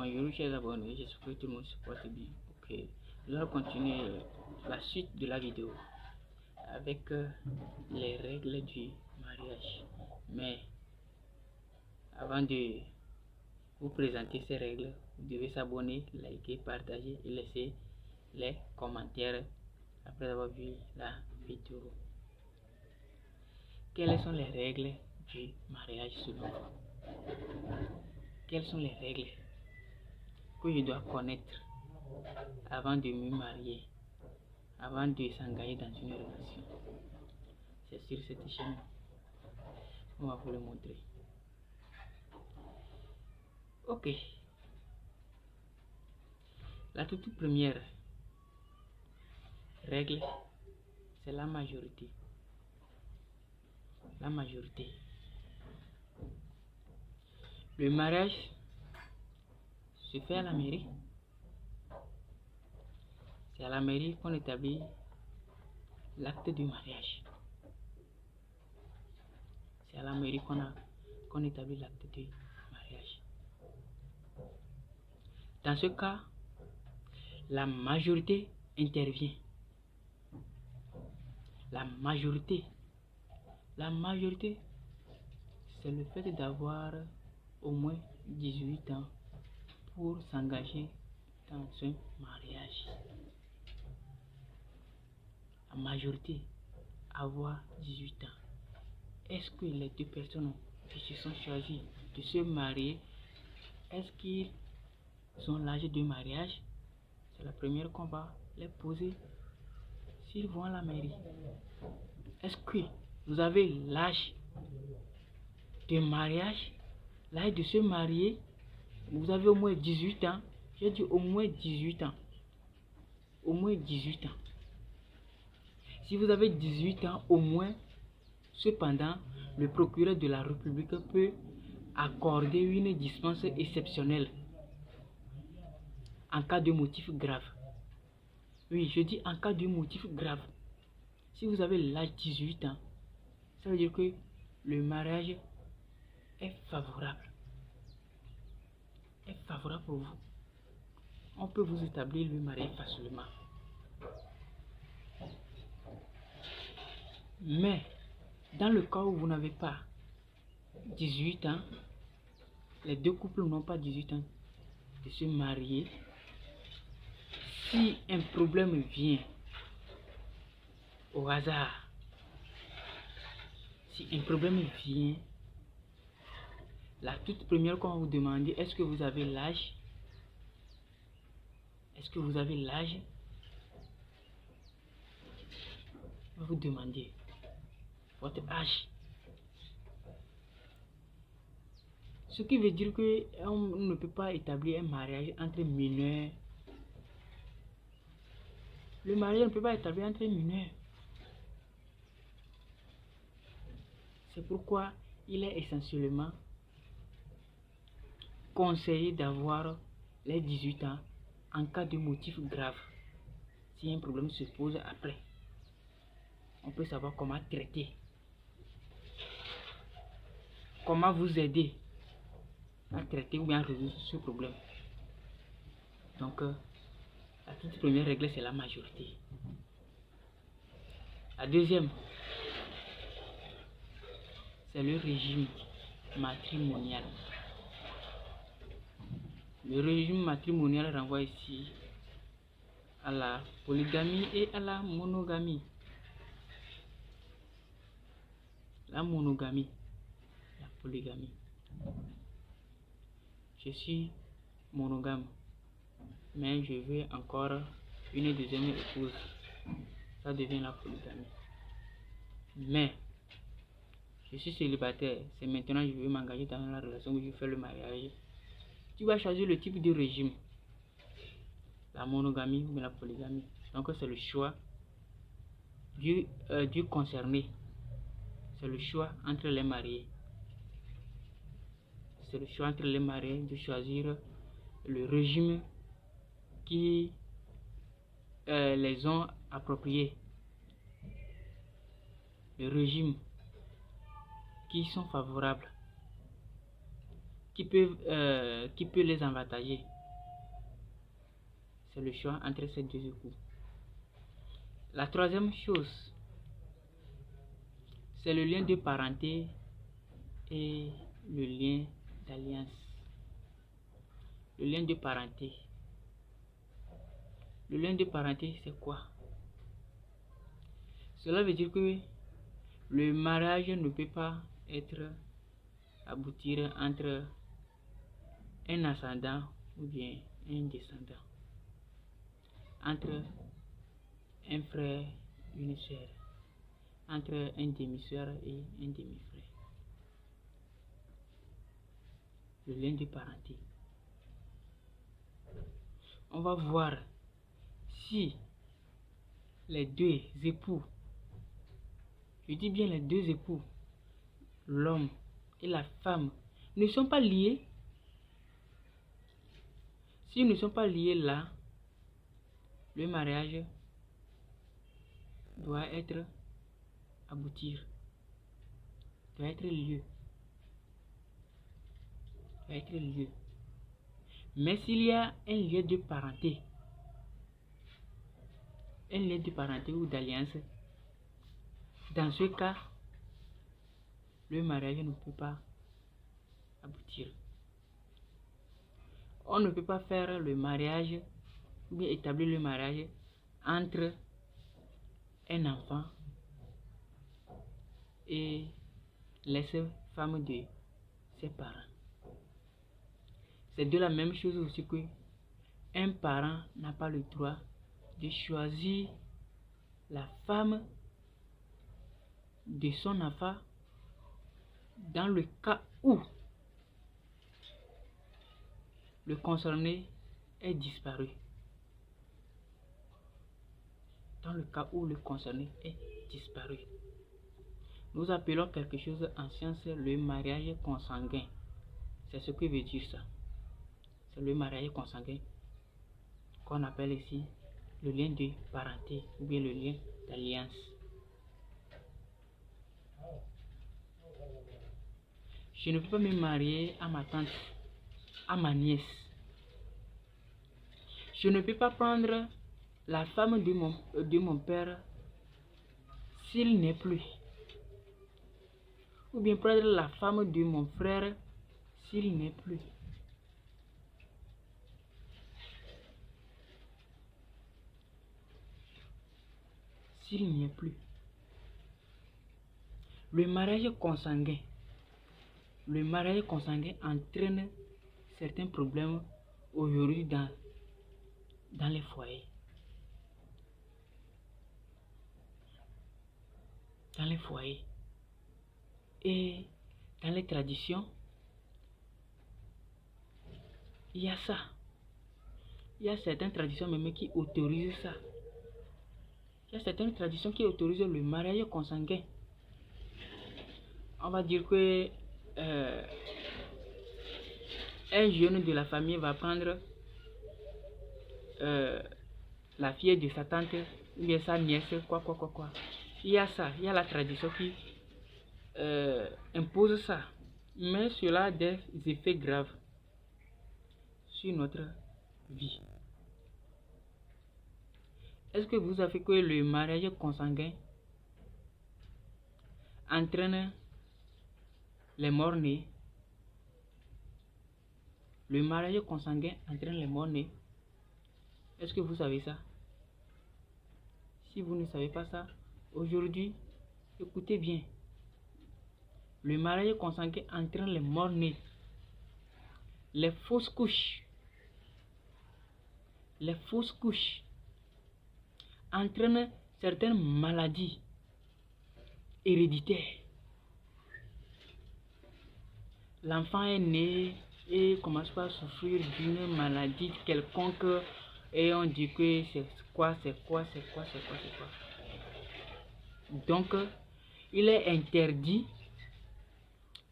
Bonjour chers abonnés, j'espère que tout le monde se porte bien. Ok, nous allons continuer la suite de la vidéo avec les règles du mariage. Mais avant de vous présenter ces règles, vous devez s'abonner, liker, partager et laisser les commentaires après avoir vu la vidéo. Quelles sont les règles du mariage selon vous? Quelles sont les règles que je dois connaître avant de me marier, avant de s'engager dans une relation? C'est sur cette chaîne, on va vous le montrer. Ok, la toute première règle, c'est la majorité. La majorité. Le mariage se fait à la mairie. C'est à la mairie qu'on établit l'acte du mariage. C'est à la mairie qu'on établit l'acte du mariage. Dans ce cas, la majorité intervient. La majorité, c'est le fait d'avoir au moins 18 ans pour s'engager dans un mariage. La majorité, avoir 18 ans. Est-ce que les deux personnes qui se sont choisies de se marier, est-ce qu'ils ont l'âge de mariage? C'est la première qu'on va les poser s'ils vont à la mairie. Est-ce que vous avez l'âge de mariage, l'âge de se marier? Vous avez au moins 18 ans. J'ai dit au moins 18 ans. Au moins 18 ans. Si vous avez 18 ans au moins, cependant, le procureur de la République peut accorder une dispense exceptionnelle en cas de motif grave. Oui, je dis en cas de motif grave. Si vous avez l'âge de 18 ans, ça veut dire que le mariage est favorable. Est favorable pour vous. On peut vous établir le mariage facilement. Mais, dans le cas où vous n'avez pas 18 ans, les deux couples n'ont pas 18 ans de se marier, si un problème vient au hasard, si un problème vient, la toute première qu'on va vous demander, est-ce que vous avez l'âge? Est-ce que vous avez l'âge? On va vous demander votre âge. Ce qui veut dire qu'on ne peut pas établir un mariage entre mineurs. Le mariage ne peut pas établir entre mineurs. C'est pourquoi il est essentiellement conseillé d'avoir les 18 ans en cas de motif grave. Si un problème se pose après, on peut savoir comment traiter. Comment vous aider à traiter ou bien à résoudre ce problème. Donc, la toute première règle, c'est la majorité. La deuxième, c'est le régime matrimonial. Le régime matrimonial renvoie ici à la polygamie et à la monogamie. La monogamie, la polygamie. Je suis monogame, mais je veux encore une deuxième épouse. Ça devient la polygamie. Mais je suis célibataire, c'est maintenant que je veux m'engager dans la relation où je fais le mariage. Tu vas choisir le type de régime, la monogamie ou la polygamie. Donc c'est le choix du concerné. C'est le choix entre les mariés. C'est le choix entre les mariés de choisir le régime qui les ont appropriés. Le régime qui sont favorables, qui peut les avantager. C'est le choix entre ces deux époux. La troisième chose, c'est le lien de parenté et le lien d'alliance. Le lien de parenté. Le lien de parenté, c'est quoi? Cela veut dire que le mariage ne peut pas aboutir entre un ascendant ou bien un descendant, entre un frère et une sœur, entre un demi-sœur et un demi-frère. Le lien de parenté. On va voir si les deux époux, je dis bien les deux époux, l'homme et la femme, ne sont pas liés. S'ils ne sont pas liés là, le mariage doit aboutir, doit être lieu. Mais s'il y a un lien de parenté, ou d'alliance, dans ce cas, le mariage ne peut pas aboutir. On ne peut pas faire le mariage ou bien établir le mariage entre un enfant et les femmes de ses parents. C'est de la même chose aussi que un parent n'a pas le droit de choisir la femme de son enfant dans le cas où le concerné est disparu. Dans le cas où le concerné est disparu. Nous appelons quelque chose en science le mariage consanguin. C'est ce que veut dire ça. C'est le mariage consanguin qu'on appelle ici le lien de parenté ou bien le lien d'alliance. Je ne peux pas me marier à ma tante, à ma nièce. Je ne peux pas prendre la femme de mon père s'il n'est plus. Ou bien prendre la femme de mon frère s'il n'est plus. S'il n'y est plus. Le mariage consanguin entraîne certains problèmes aujourd'hui dans les foyers. Dans les foyers. Et dans les traditions, il y a ça. Il y a certaines traditions même qui autorisent ça. Il y a certaines traditions qui autorisent le mariage consanguin. On va dire que un jeune de la famille va prendre la fille de sa tante ou bien sa nièce, quoi. Il y a ça, il y a la tradition qui impose ça. Mais cela a des effets graves sur notre vie. Est-ce que vous savez que le mariage consanguin entraîne les morts-nés? Le mariage consanguin entraîne les morts-nés. Est-ce que vous savez ça? Si vous ne savez pas ça, aujourd'hui, écoutez bien. Le mariage consanguin entraîne les morts-nés. Les fausses couches entraînent certaines maladies héréditaires. L'enfant est né et commence par souffrir d'une maladie quelconque et on dit que c'est quoi. Donc, il est interdit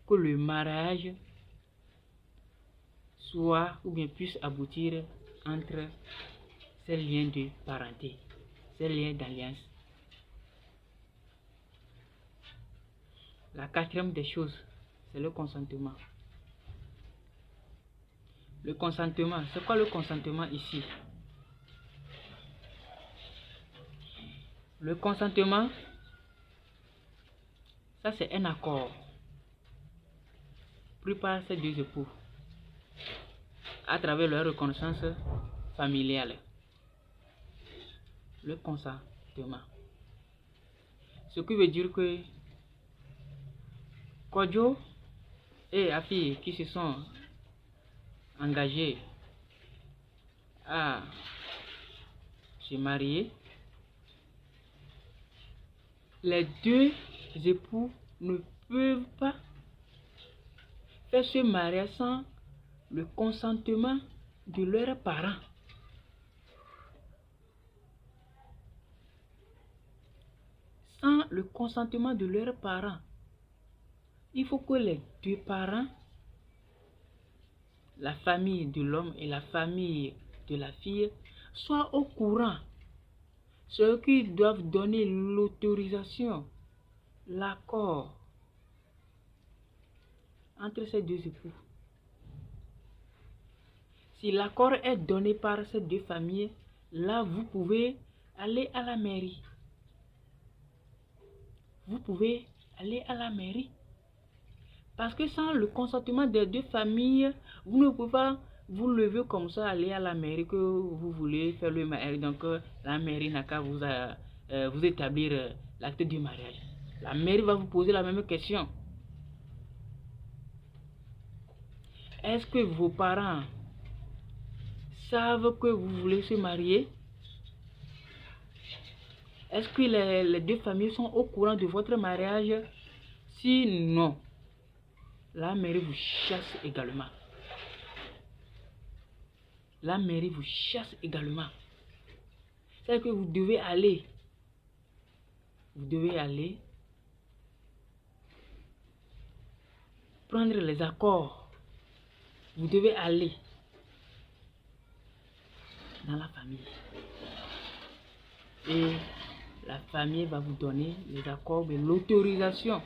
que le mariage soit ou bien puisse aboutir entre ces liens de parenté, ces liens d'alliance. La quatrième des choses, c'est le consentement. Le consentement. C'est quoi le consentement ici? Le consentement, ça c'est un accord pris par ces deux époux à travers leur reconnaissance familiale. Le consentement. Ce qui veut dire que Kodjo et Afi qui se sont engagés à se marier, les deux époux ne peuvent pas faire ce mariage sans le consentement de leurs parents. Sans le consentement de leurs parents, il faut que les deux parents, la famille de l'homme et la famille de la fille, soient au courant. Ceux qui doivent donner l'autorisation, l'accord entre ces deux époux. Si l'accord est donné par ces deux familles, là vous pouvez aller à la mairie. Vous pouvez aller à la mairie. Parce que sans le consentement des deux familles, vous ne pouvez pas vous lever comme ça, aller à la mairie que vous voulez faire le mariage. Donc la mairie n'a qu'à vous établir l'acte du mariage. La mairie va vous poser la même question. Est-ce que vos parents savent que vous voulez se marier? Est-ce que les deux familles sont au courant de votre mariage? Si non, la mairie vous chasse également. La mairie vous chasse également. C'est que vous devez aller. Vous devez aller prendre les accords. Vous devez aller dans la famille. Et la famille va vous donner les accords de l'autorisation